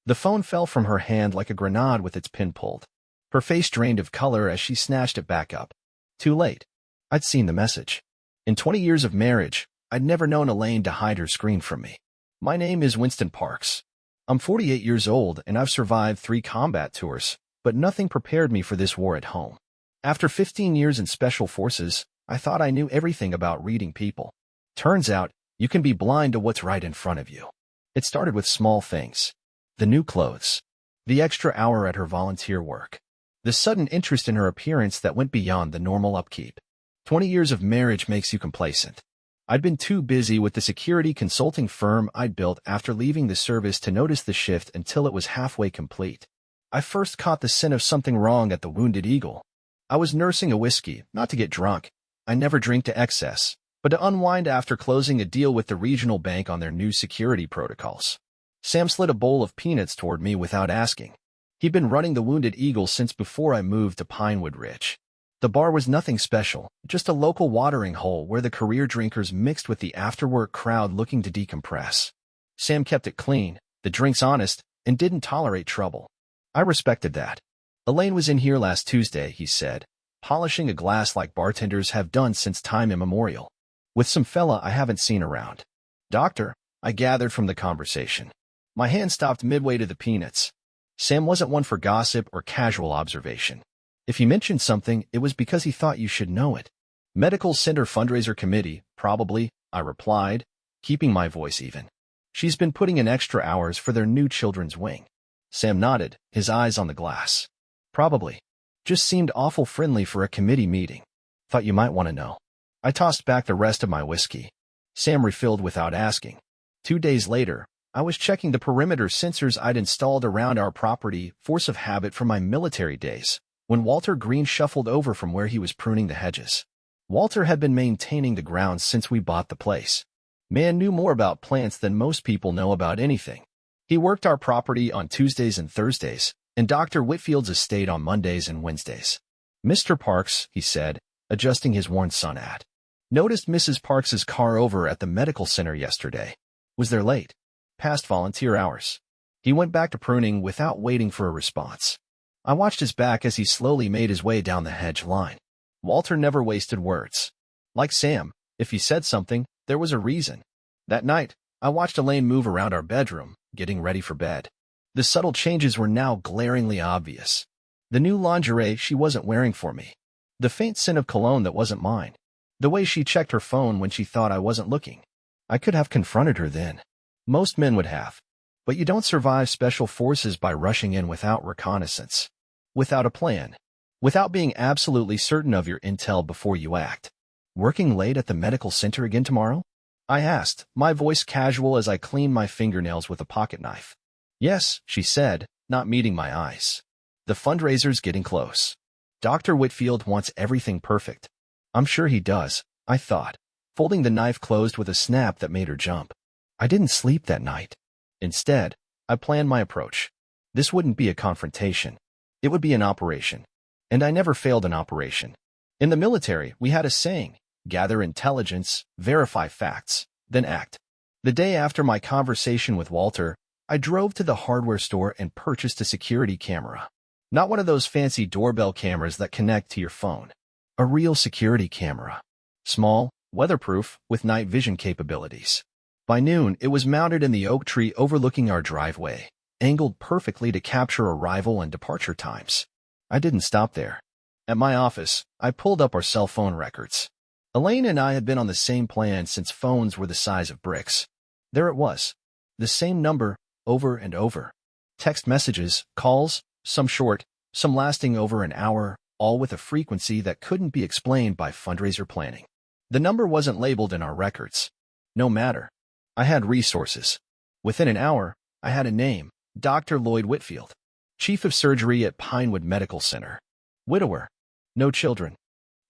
The phone fell from her hand like a grenade with its pin pulled. Her face drained of color as she snatched it back up. Too late. I'd seen the message. In 20 years of marriage, I'd never known Elaine to hide her screen from me. My name is Winston Parks. I'm 48 years old and I've survived 3 combat tours, but nothing prepared me for this war at home. After 15 years in special forces, I thought I knew everything about reading people. Turns out, you can be blind to what's right in front of you. It started with small things. The new clothes. The extra hour at her volunteer work. The sudden interest in her appearance that went beyond the normal upkeep. 20 years of marriage makes you complacent. I'd been too busy with the security consulting firm I'd built after leaving the service to notice the shift until it was halfway complete. I first caught the scent of something wrong at the Wounded Eagle. I was nursing a whiskey, not to get drunk. I never drink to excess, but to unwind after closing a deal with the regional bank on their new security protocols. Sam slid a bowl of peanuts toward me without asking. He'd been running the Wounded Eagle since before I moved to Pinewood Ridge. The bar was nothing special, just a local watering hole where the career drinkers mixed with the after-work crowd looking to decompress. Sam kept it clean, the drinks honest, and didn't tolerate trouble. I respected that. Elaine was in here last Tuesday, he said, polishing a glass like bartenders have done since time immemorial. With some fella I haven't seen around. Doctor, I gathered from the conversation. My hand stopped midway to the peanuts. Sam wasn't one for gossip or casual observation. If he mentioned something, it was because he thought you should know it. Medical Center Fundraiser Committee, probably, I replied, keeping my voice even. She's been putting in extra hours for their new children's wing. Sam nodded, his eyes on the glass. Probably. Just seemed awful friendly for a committee meeting. Thought you might want to know. I tossed back the rest of my whiskey. Sam refilled without asking. 2 days later, I was checking the perimeter sensors I'd installed around our property, force of habit from my military days, when Walter Green shuffled over from where he was pruning the hedges. Walter had been maintaining the grounds since we bought the place. Man knew more about plants than most people know about anything. He worked our property on Tuesdays and Thursdays, and Dr. Whitfield's estate on Mondays and Wednesdays. Mr. Parks, he said, adjusting his worn sun hat. Noticed Mrs. Parks's car over at the medical center yesterday. Was there late? Past volunteer hours. He went back to pruning without waiting for a response. I watched his back as he slowly made his way down the hedge line. Walter never wasted words. Like Sam, if he said something, there was a reason. That night, I watched Elaine move around our bedroom, getting ready for bed. The subtle changes were now glaringly obvious. The new lingerie she wasn't wearing for me. The faint scent of cologne that wasn't mine. The way she checked her phone when she thought I wasn't looking. I could have confronted her then. Most men would have. But you don't survive special forces by rushing in without reconnaissance. Without a plan. Without being absolutely certain of your intel before you act. Working late at the medical center again tomorrow? I asked, my voice casual as I cleaned my fingernails with a pocket knife. Yes, she said, not meeting my eyes. The fundraiser's getting close. Dr. Whitfield wants everything perfect. I'm sure he does, I thought, folding the knife closed with a snap that made her jump. I didn't sleep that night. Instead, I planned my approach. This wouldn't be a confrontation. It would be an operation. And I never failed an operation. In the military, we had a saying, gather intelligence, verify facts, then act. The day after my conversation with Walter, I drove to the hardware store and purchased a security camera. Not one of those fancy doorbell cameras that connect to your phone. A real security camera. Small, weatherproof, with night vision capabilities. By noon, it was mounted in the oak tree overlooking our driveway, angled perfectly to capture arrival and departure times. I didn't stop there. At my office, I pulled up our cell phone records. Elaine and I had been on the same plan since phones were the size of bricks. There it was. The same number, over and over. Text messages, calls, some short, some lasting over an hour, all with a frequency that couldn't be explained by fundraiser planning. The number wasn't labeled in our records. No matter. I had resources. Within an hour, I had a name, Dr. Lloyd Whitfield, Chief of Surgery at Pinewood Medical Center. Widower. No children.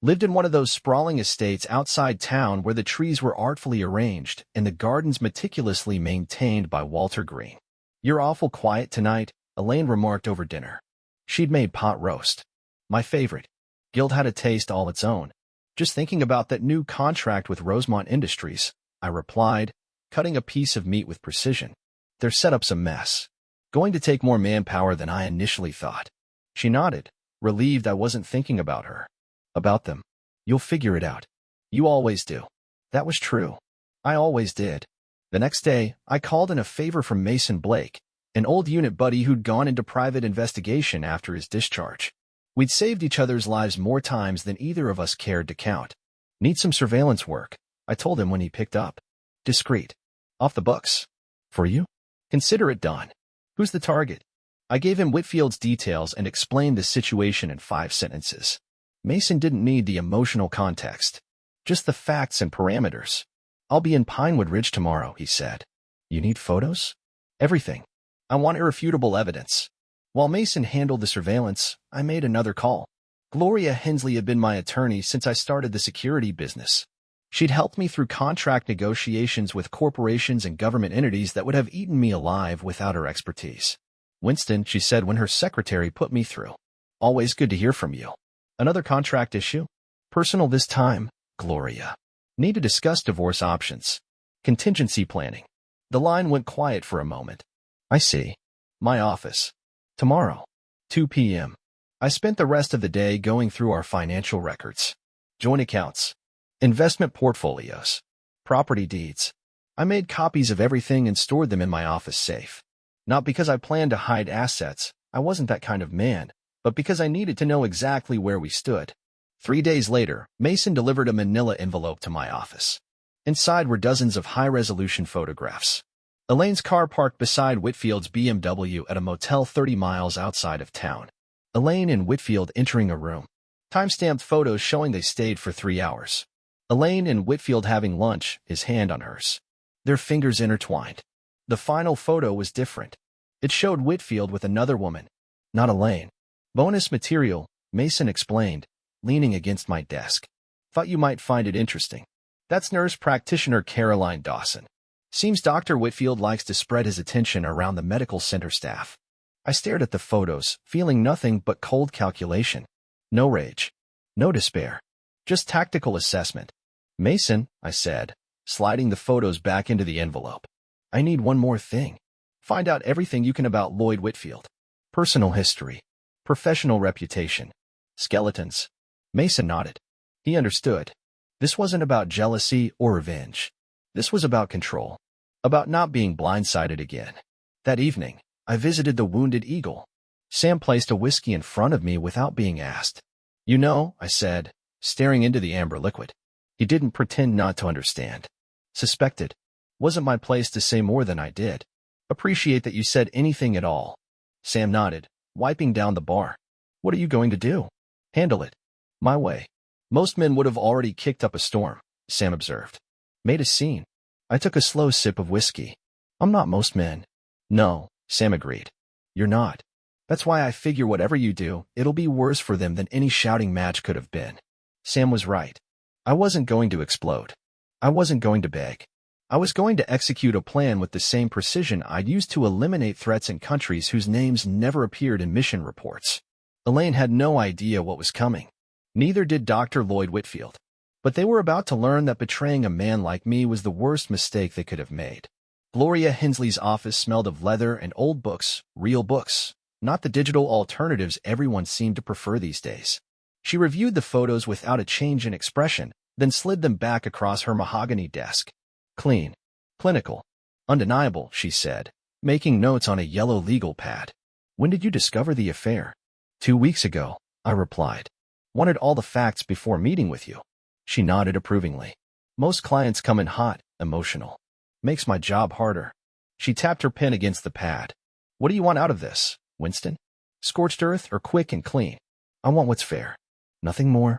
Lived in one of those sprawling estates outside town where the trees were artfully arranged and the gardens meticulously maintained by Walter Green. You're awful quiet tonight, Elaine remarked over dinner. She'd made pot roast. My favorite. Guild had a taste all its own. Just thinking about that new contract with Rosemont Industries, I replied, cutting a piece of meat with precision. Their setup's a mess. Going to take more manpower than I initially thought. She nodded, relieved I wasn't thinking about her. About them. You'll figure it out. You always do. That was true. I always did. The next day, I called in a favor from Mason Blake, an old unit buddy who'd gone into private investigation after his discharge. We'd saved each other's lives more times than either of us cared to count. Need some surveillance work, I told him when he picked up. Discreet. Off the books. For you? Consider it done. Who's the target? I gave him Whitfield's details and explained the situation in 5 sentences. Mason didn't need the emotional context, just the facts and parameters. I'll be in Pinewood Ridge tomorrow, he said. You need photos? Everything. I want irrefutable evidence. While Mason handled the surveillance, I made another call. Gloria Hensley had been my attorney since I started the security business. She'd helped me through contract negotiations with corporations and government entities that would have eaten me alive without her expertise. Winston, she said when her secretary put me through. Always good to hear from you. Another contract issue? Personal this time, Gloria. Need to discuss divorce options. Contingency planning. The line went quiet for a moment. I see. My office. Tomorrow. 2 p.m. I spent the rest of the day going through our financial records. Joint accounts. Investment portfolios. Property deeds. I made copies of everything and stored them in my office safe. Not because I planned to hide assets, I wasn't that kind of man, but because I needed to know exactly where we stood. 3 days later, Mason delivered a manila envelope to my office. Inside were dozens of high-resolution photographs. Elaine's car parked beside Whitfield's BMW at a motel 30 miles outside of town. Elaine and Whitfield entering a room. Time-stamped photos showing they stayed for 3 hours. Elaine and Whitfield having lunch, his hand on hers. Their fingers intertwined. The final photo was different. It showed Whitfield with another woman, not Elaine. Bonus material, Mason explained, leaning against my desk. Thought you might find it interesting. That's nurse practitioner Caroline Dawson. Seems Dr. Whitfield likes to spread his attention around the medical center staff. I stared at the photos, feeling nothing but cold calculation. No rage. No despair. Just tactical assessment. Mason, I said, sliding the photos back into the envelope. I need one more thing. Find out everything you can about Lloyd Whitfield. Personal history. Professional reputation. Skeletons. Mason nodded. He understood. This wasn't about jealousy or revenge. This was about control. About not being blindsided again. That evening, I visited the Wounded Eagle. Sam placed a whiskey in front of me without being asked. You know, I said, staring into the amber liquid. He didn't pretend not to understand. Suspected. Wasn't my place to say more than I did. Appreciate that you said anything at all. Sam nodded, wiping down the bar. What are you going to do? Handle it. My way. Most men would have already kicked up a storm, Sam observed. Made a scene. I took a slow sip of whiskey. I'm not most men. No, Sam agreed. You're not. That's why I figure whatever you do, it'll be worse for them than any shouting match could have been. Sam was right. I wasn't going to explode. I wasn't going to beg. I was going to execute a plan with the same precision I'd used to eliminate threats in countries whose names never appeared in mission reports. Elaine had no idea what was coming. Neither did Dr. Lloyd Whitfield. But they were about to learn that betraying a man like me was the worst mistake they could have made. Gloria Hensley's office smelled of leather and old books, real books, not the digital alternatives everyone seemed to prefer these days. She reviewed the photos without a change in expression, then slid them back across her mahogany desk. Clean. Clinical. Undeniable, she said, making notes on a yellow legal pad. When did you discover the affair? 2 weeks ago, I replied. Wanted all the facts before meeting with you. She nodded approvingly. Most clients come in hot, emotional. Makes my job harder. She tapped her pen against the pad. What do you want out of this, Winston? Scorched earth or quick and clean? I want what's fair. Nothing more,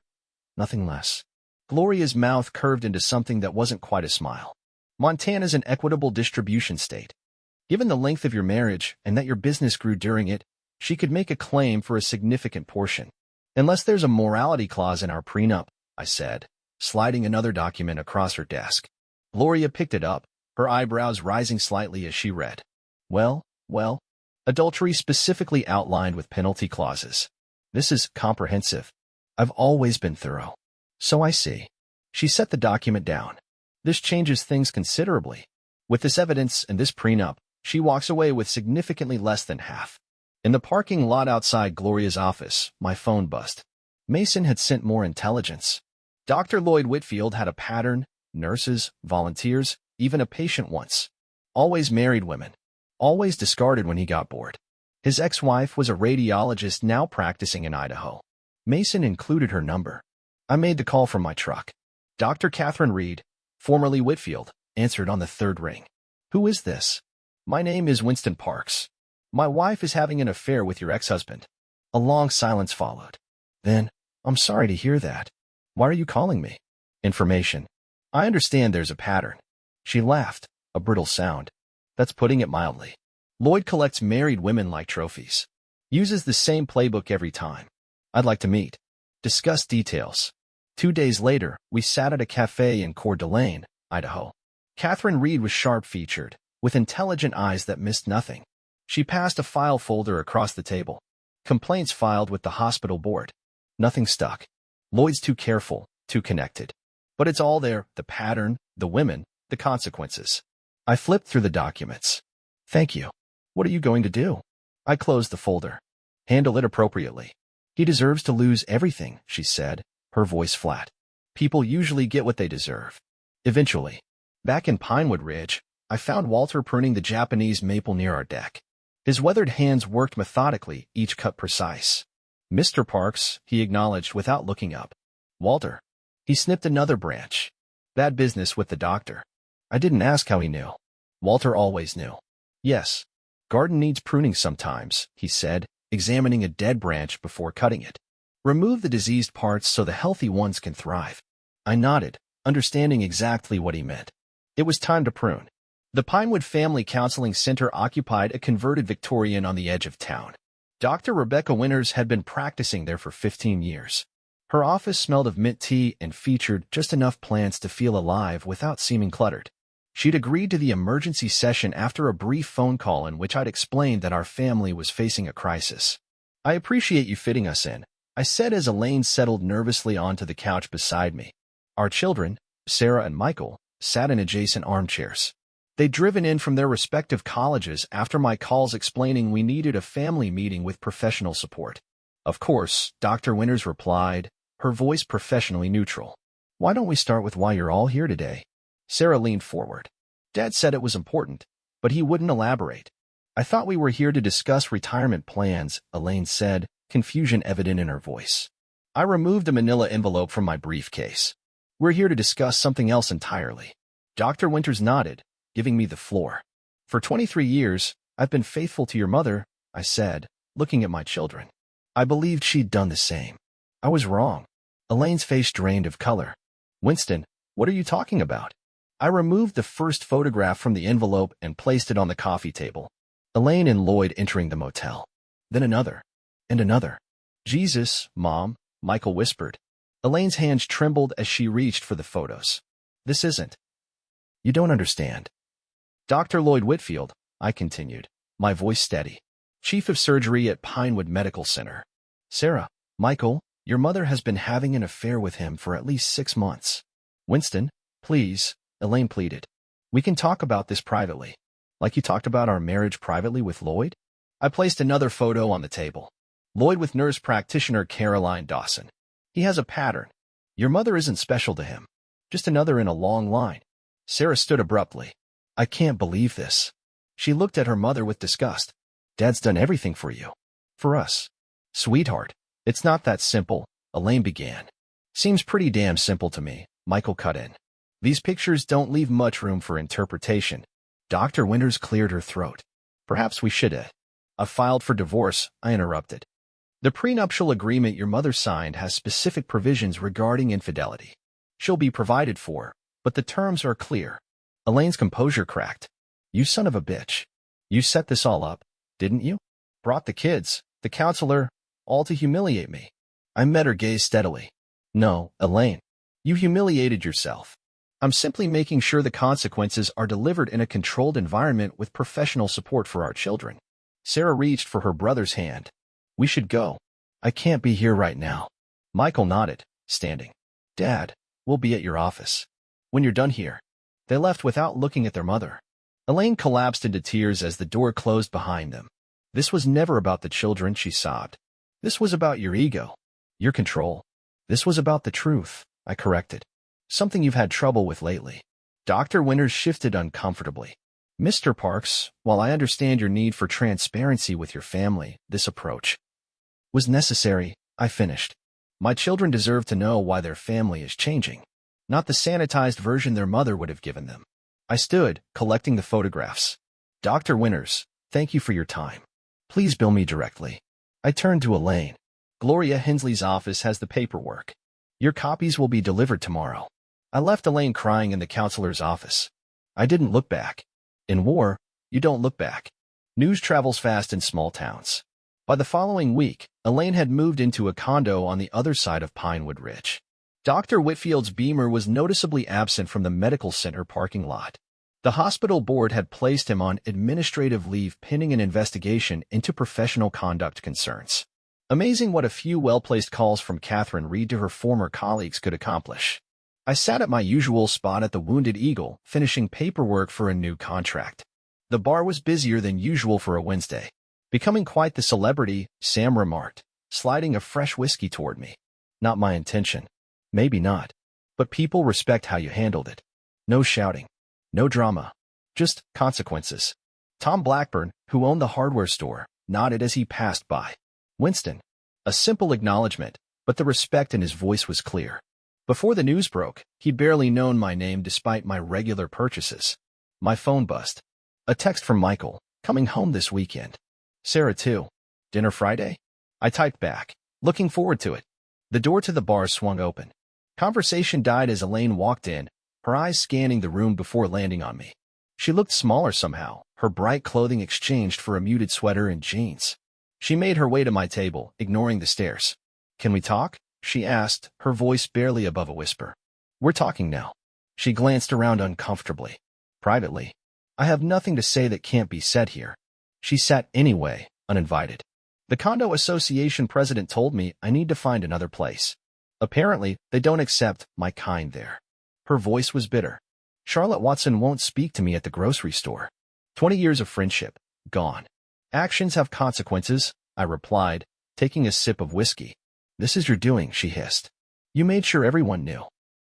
nothing less. Gloria's mouth curved into something that wasn't quite a smile. Montana's an equitable distribution state. Given the length of your marriage and that your business grew during it, she could make a claim for a significant portion. Unless there's a morality clause in our prenup, I said, sliding another document across her desk. Gloria picked it up, her eyebrows rising slightly as she read. Well, adultery specifically outlined with penalty clauses. This is comprehensive. I've always been thorough. So I see. She set the document down. This changes things considerably. With this evidence and this prenup, She walks away with significantly less than half. In the parking lot outside Gloria's office, my phone buzzed. Mason had sent more intelligence. Dr. Lloyd Whitfield had a pattern, nurses, volunteers, even a patient once. Always married women. Always discarded when he got bored. His ex-wife was a radiologist now practicing in Idaho. Mason included her number. I made the call from my truck. Dr. Catherine Reed, formerly Whitfield, answered on the third ring. Who is this? My name is Winston Parks. My wife is having an affair with your ex-husband. A long silence followed. Then, I'm sorry to hear that. Why are you calling me? Information. I understand there's a pattern. She laughed, a brittle sound. That's putting it mildly. Lloyd collects married women like trophies. Uses the same playbook every time. I'd like to meet. Discuss details. 2 days later, we sat at a cafe in Coeur d'Alene, Idaho. Catherine Reed was sharp-featured, with intelligent eyes that missed nothing. She passed a file folder across the table. Complaints filed with the hospital board. Nothing stuck. Lloyd's too careful, too connected. But it's all there, the pattern, the women, the consequences. I flipped through the documents. Thank you. What are you going to do? I closed the folder. Handle it appropriately. He deserves to lose everything, she said, her voice flat. People usually get what they deserve. Eventually. Back in Pinewood Ridge, I found Walter pruning the Japanese maple near our deck. His weathered hands worked methodically, each cut precise. Mr. Parks, he acknowledged without looking up. Walter. He snipped another branch. Bad business with the doctor. I didn't ask how he knew. Walter always knew. Yes. Garden needs pruning sometimes, he said, examining a dead branch before cutting it. Remove the diseased parts so the healthy ones can thrive. I nodded, understanding exactly what he meant. It was time to prune. The Pinewood Family Counseling Center occupied a converted Victorian on the edge of town. Dr. Rebecca Winters had been practicing there for 15 years. Her office smelled of mint tea and featured just enough plants to feel alive without seeming cluttered. She'd agreed to the emergency session after a brief phone call in which I'd explained that our family was facing a crisis. I appreciate you fitting us in, I said as Elaine settled nervously onto the couch beside me. Our children, Sarah and Michael, sat in adjacent armchairs. They'd driven in from their respective colleges after my calls explaining we needed a family meeting with professional support. Of course, Dr. Winters replied, her voice professionally neutral. Why don't we start with why you're all here today? Sarah leaned forward. Dad said it was important, but he wouldn't elaborate. I thought we were here to discuss retirement plans, Elaine said, confusion evident in her voice. I removed a manila envelope from my briefcase. We're here to discuss something else entirely. Dr. Winters nodded, giving me the floor. For 23 years, I've been faithful to your mother, I said, looking at my children. I believed she'd done the same. I was wrong. Elaine's face drained of color. Winston, what are you talking about? I removed the first photograph from the envelope and placed it on the coffee table. Elaine and Lloyd entering the motel. Then another. And another. Jesus, Mom, Michael whispered. Elaine's hands trembled as she reached for the photos. This isn't. You don't understand. Dr. Lloyd Whitfield, I continued, my voice steady. Chief of Surgery at Pinewood Medical Center. Sarah, Michael, your mother has been having an affair with him for at least 6 months. Winston, please, Elaine pleaded. We can talk about this privately. Like you talked about our marriage privately with Lloyd? I placed another photo on the table. Lloyd with nurse practitioner Caroline Dawson. He has a pattern. Your mother isn't special to him. Just another in a long line. Sarah stood abruptly. I can't believe this. She looked at her mother with disgust. Dad's done everything for you. For us. Sweetheart, it's not that simple, Elaine began. Seems pretty damn simple to me, Michael cut in. These pictures don't leave much room for interpretation. Dr. Winters cleared her throat. Perhaps we should have. I filed for divorce, I interrupted. The prenuptial agreement your mother signed has specific provisions regarding infidelity. She'll be provided for, but the terms are clear. Elaine's composure cracked. You son of a bitch. You set this all up, didn't you? Brought the kids, the counselor, all to humiliate me. I met her gaze steadily. No, Elaine. You humiliated yourself. I'm simply making sure the consequences are delivered in a controlled environment with professional support for our children. Sarah reached for her brother's hand. We should go. I can't be here right now. Michael nodded, standing. Dad, we'll be at your office. When you're done here. They left without looking at their mother. Elaine collapsed into tears as the door closed behind them. This was never about the children, she sobbed. This was about your ego, your control. This was about the truth, I corrected. Something you've had trouble with lately. Dr. Winters shifted uncomfortably. Mr. Parks, while I understand your need for transparency with your family, this approach was necessary, I finished. My children deserve to know why their family is changing, not the sanitized version their mother would have given them. I stood, collecting the photographs. Dr. Winters, thank you for your time. Please bill me directly. I turned to Elaine. Gloria Hensley's office has the paperwork. Your copies will be delivered tomorrow. I left Elaine crying in the counselor's office. I didn't look back. In war, you don't look back. News travels fast in small towns. By the following week, Elaine had moved into a condo on the other side of Pinewood Ridge. Dr. Whitfield's Beamer was noticeably absent from the medical center parking lot. The hospital board had placed him on administrative leave pending an investigation into professional conduct concerns. Amazing what a few well-placed calls from Catherine Reed to her former colleagues could accomplish. I sat at my usual spot at the Wounded Eagle, finishing paperwork for a new contract. The bar was busier than usual for a Wednesday. Becoming quite the celebrity, Sam remarked, sliding a fresh whiskey toward me. Not my intention. Maybe not. But people respect how you handled it. No shouting. No drama. Just consequences. Tom Blackburn, who owned the hardware store, nodded as he passed by. Winston. A simple acknowledgement, but the respect in his voice was clear. Before the news broke, he'd barely known my name despite my regular purchases. My phone buzzed. A text from Michael, coming home this weekend. Sarah too. Dinner Friday? I typed back, looking forward to it. The door to the bar swung open. Conversation died as Elaine walked in, her eyes scanning the room before landing on me. She looked smaller somehow, her bright clothing exchanged for a muted sweater and jeans. She made her way to my table, ignoring the stares. Can we talk? She asked, her voice barely above a whisper. We're talking now. She glanced around uncomfortably. Privately. I have nothing to say that can't be said here. She sat anyway, uninvited. The condo association president told me I need to find another place. Apparently, they don't accept my kind there. Her voice was bitter. Charlotte Watson won't speak to me at the grocery store. 20 years of friendship, gone. Actions have consequences, I replied, taking a sip of whiskey. This is your doing, she hissed. You made sure everyone knew.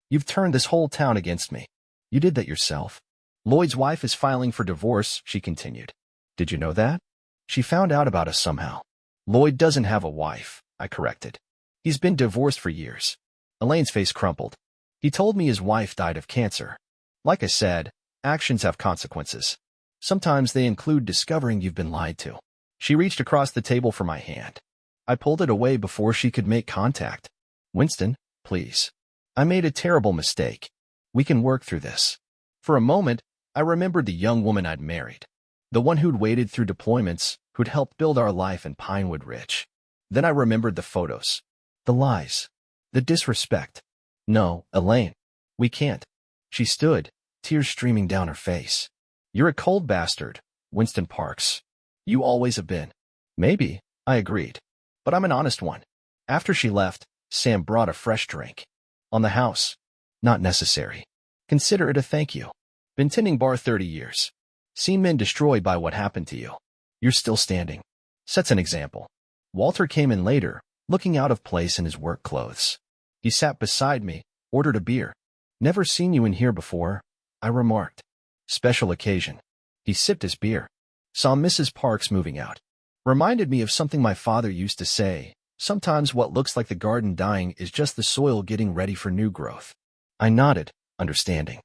You've turned this whole town against me. You did that yourself. Lloyd's wife is filing for divorce, she continued. Did you know that? She found out about us somehow. Lloyd doesn't have a wife, I corrected. He's been divorced for years. Elaine's face crumpled. He told me his wife died of cancer. Like I said, actions have consequences. Sometimes they include discovering you've been lied to. She reached across the table for my hand. I pulled it away before she could make contact. Winston, please. I made a terrible mistake. We can work through this. For a moment, I remembered the young woman I'd married. The one who'd waded through deployments, who'd helped build our life in Pinewood Ridge. Then I remembered the photos. The lies. The disrespect. No, Elaine. We can't. She stood, tears streaming down her face. You're a cold bastard, Winston Parks. You always have been. Maybe, I agreed. But I'm an honest one. After she left, Sam brought a fresh drink. On the house. Not necessary. Consider it a thank you. Been tending bar 30 years. Seen men destroyed by what happened to you. You're still standing. Sets an example. Walter came in later, looking out of place in his work clothes. He sat beside me, ordered a beer. Never seen you in here before, I remarked. Special occasion. He sipped his beer. Saw Mrs. Parks moving out. Reminded me of something my father used to say. Sometimes what looks like the garden dying is just the soil getting ready for new growth. I nodded, understanding.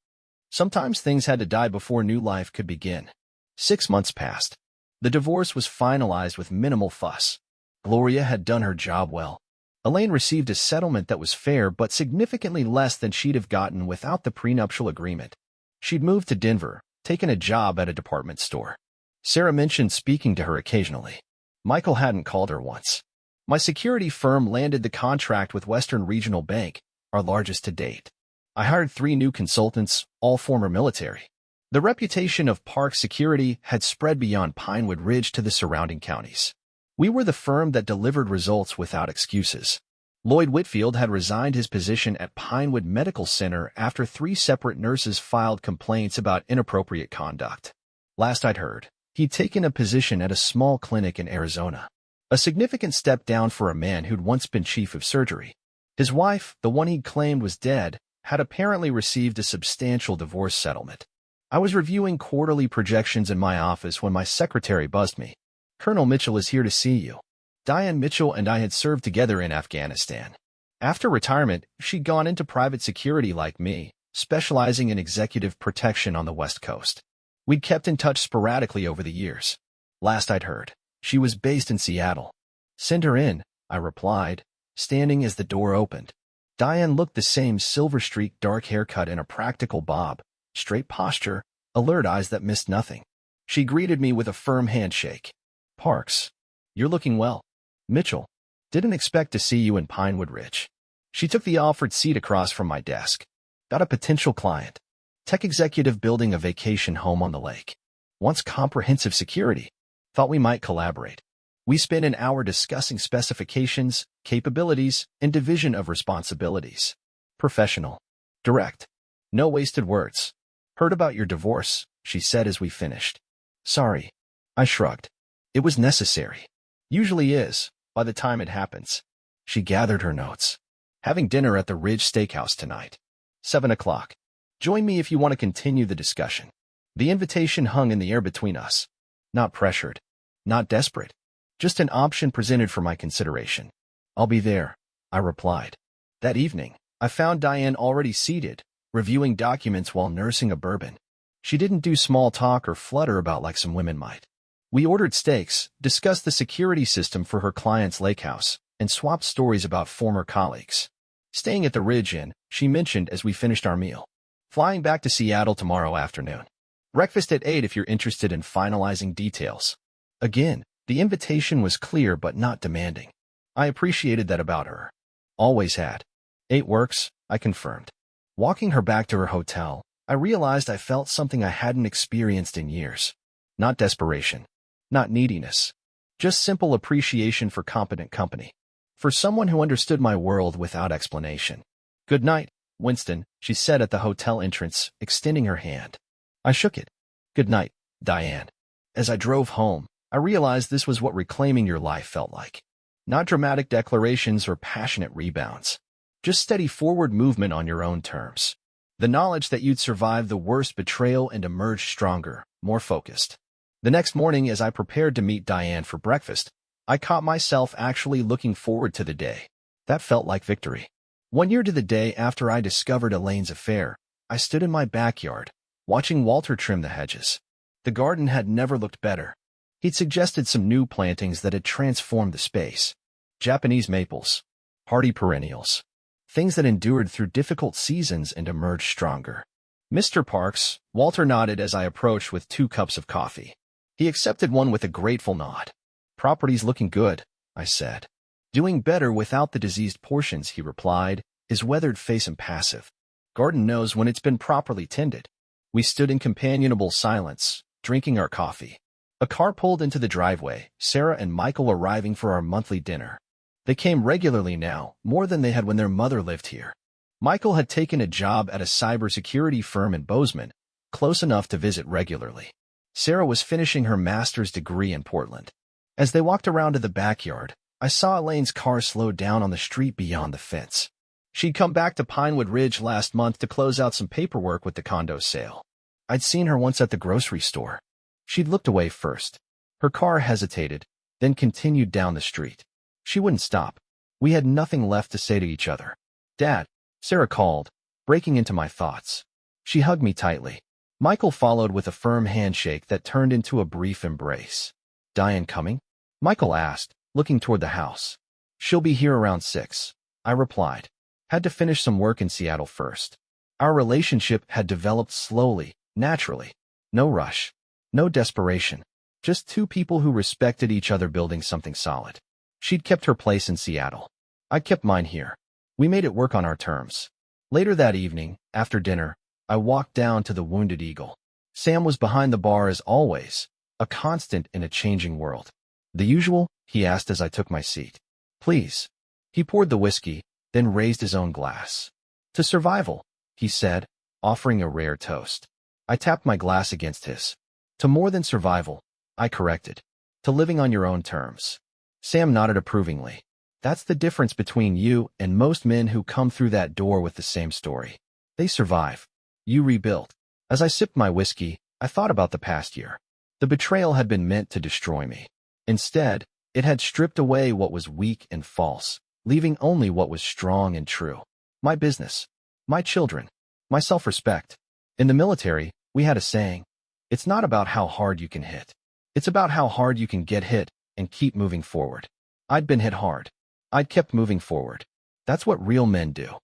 Sometimes things had to die before new life could begin. 6 months passed. The divorce was finalized with minimal fuss. Gloria had done her job well. Elaine received a settlement that was fair but significantly less than she'd have gotten without the prenuptial agreement. She'd moved to Denver, taken a job at a department store. Sarah mentioned speaking to her occasionally. Michael hadn't called her once. My security firm landed the contract with Western Regional Bank, our largest to date. I hired 3 new consultants, all former military. The reputation of Park Security had spread beyond Pinewood Ridge to the surrounding counties. We were the firm that delivered results without excuses. Lloyd Whitfield had resigned his position at Pinewood Medical Center after 3 separate nurses filed complaints about inappropriate conduct. Last I'd heard, he'd taken a position at a small clinic in Arizona. A significant step down for a man who'd once been chief of surgery. His wife, the one he'd claimed was dead, had apparently received a substantial divorce settlement. I was reviewing quarterly projections in my office when my secretary buzzed me. "Colonel Mitchell is here to see you." Diane Mitchell and I had served together in Afghanistan. After retirement, she'd gone into private security like me, specializing in executive protection on the West Coast. We'd kept in touch sporadically over the years. Last I'd heard, she was based in Seattle. "Send her in," I replied, standing as the door opened. Diane looked the same, silver-streaked dark haircut and a practical bob, straight posture, alert eyes that missed nothing. She greeted me with a firm handshake. "Parks, you're looking well." "Mitchell, didn't expect to see you in Pinewood Ridge." She took the offered seat across from my desk. "Got a potential client. Tech executive building a vacation home on the lake. Wants comprehensive security. Thought we might collaborate." We spent an hour discussing specifications, capabilities, and division of responsibilities. Professional. Direct. No wasted words. "Heard about your divorce," she said as we finished. "Sorry." I shrugged. "It was necessary. Usually is, by the time it happens." She gathered her notes. "Having dinner at the Ridge Steakhouse tonight. 7 o'clock. Join me if you want to continue the discussion." The invitation hung in the air between us. Not pressured. Not desperate. Just an option presented for my consideration. "I'll be there," I replied. That evening, I found Diane already seated, reviewing documents while nursing a bourbon. She didn't do small talk or flutter about like some women might. We ordered steaks, discussed the security system for her client's lake house, and swapped stories about former colleagues. "Staying at the Ridge Inn," she mentioned as we finished our meal. "Flying back to Seattle tomorrow afternoon. Breakfast at 8 if you're interested in finalizing details." Again, the invitation was clear but not demanding. I appreciated that about her. Always had. 8 works, I confirmed. Walking her back to her hotel, I realized I felt something I hadn't experienced in years. Not desperation. Not neediness. Just simple appreciation for competent company. For someone who understood my world without explanation. "Good night, Winston," she said at the hotel entrance, extending her hand. I shook it. "Good night, Diane." As I drove home, I realized this was what reclaiming your life felt like. Not dramatic declarations or passionate rebounds. Just steady forward movement on your own terms. The knowledge that you'd survive the worst betrayal and emerge stronger, more focused. The next morning, as I prepared to meet Diane for breakfast, I caught myself actually looking forward to the day. That felt like victory. 1 year to the day after I discovered Elaine's affair, I stood in my backyard, watching Walter trim the hedges. The garden had never looked better. He'd suggested some new plantings that had transformed the space. Japanese maples. Hardy perennials. Things that endured through difficult seasons and emerged stronger. "Mr. Parks," Walter nodded as I approached with 2 cups of coffee. He accepted one with a grateful nod. "Property's looking good," I said. "Doing better without the diseased portions," he replied, his weathered face impassive. "Garden knows when it's been properly tended." We stood in companionable silence, drinking our coffee. A car pulled into the driveway, Sarah and Michael arriving for our monthly dinner. They came regularly now, more than they had when their mother lived here. Michael had taken a job at a cybersecurity firm in Bozeman, close enough to visit regularly. Sarah was finishing her master's degree in Portland. As they walked around to the backyard, I saw Elaine's car slow down on the street beyond the fence. She'd come back to Pinewood Ridge last month to close out some paperwork with the condo sale. I'd seen her once at the grocery store. She'd looked away first. Her car hesitated, then continued down the street. She wouldn't stop. We had nothing left to say to each other. "Dad," Sarah called, breaking into my thoughts. She hugged me tightly. Michael followed with a firm handshake that turned into a brief embrace. "Diane coming?" Michael asked, looking toward the house. "She'll be here around 6, I replied. Had to finish some work in Seattle first. Our relationship had developed slowly, naturally. No rush. No desperation. Just 2 people who respected each other building something solid. She'd kept her place in Seattle. I kept mine here. We made it work on our terms. Later that evening, after dinner, I walked down to the Wounded Eagle. Sam was behind the bar as always, a constant in a changing world. "The usual?" he asked as I took my seat. "Please." He poured the whiskey, then raised his own glass. "To survival," he said, offering a rare toast. I tapped my glass against his. To more than survival, I corrected. To living on your own terms. Sam nodded approvingly. That's the difference between you and most men who come through that door with the same story. They survive. You rebuilt. As I sipped my whiskey, I thought about the past year. The betrayal had been meant to destroy me. Instead, it had stripped away what was weak and false, leaving only what was strong and true. My business. My children. My self-respect. In the military, we had a saying. It's not about how hard you can hit. It's about how hard you can get hit and keep moving forward. I'd been hit hard. I'd kept moving forward. That's what real men do.